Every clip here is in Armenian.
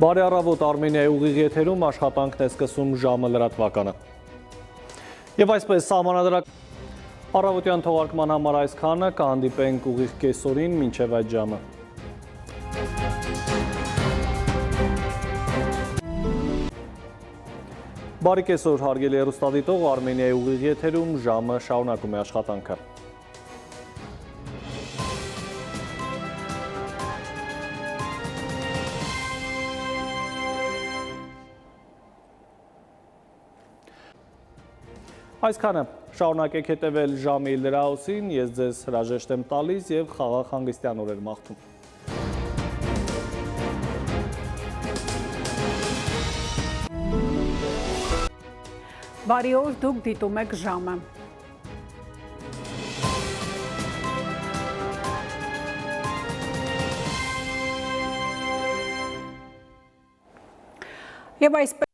Բարի առավոտ, Արմենիայի ուղիղ եթերում աշխատանքն է սկսում ժամը լրատվականը։ Եվ այսպես սահմանադրական առավոտյան թողարկման համար այսքանը, կհանդիպենք ուղիղ կեսօրին մինչև այդ ժամը։ Բարի կեսօր, հարգելի հեռուստադիտող, Արմենիայի ուղիղ եթերում ժամը շարունակում է աշխատանքը։ Այսքանը շարունակեք հետևել ժամի լրահոսին, ես ձեզ հրաժեշտ եմ տալիս և խաղաղ հանգստյան օրեր մաղթում։ Բարի օր, դուք դիտում եք ժամը։ Եվ այսպես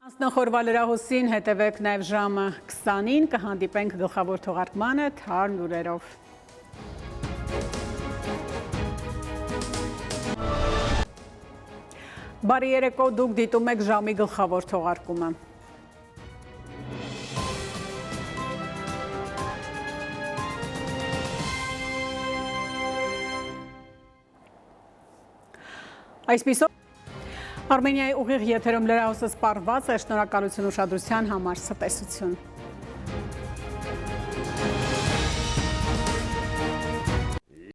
անցնախորվա լրահոսին հետևեք նաև ժամը 20-ին, կհանդիպենք գլխավոր թողարկմանը թարմ լուրերով։ Բարի երեկո, դուք դիտում եք ժամի գլխավոր թողարկումը։ Այսպիսով Արմենիայի ուղիղ եթերում լրահոսը սպառված է, շնորհակալություն ուշադրության համար, ցտեսություն։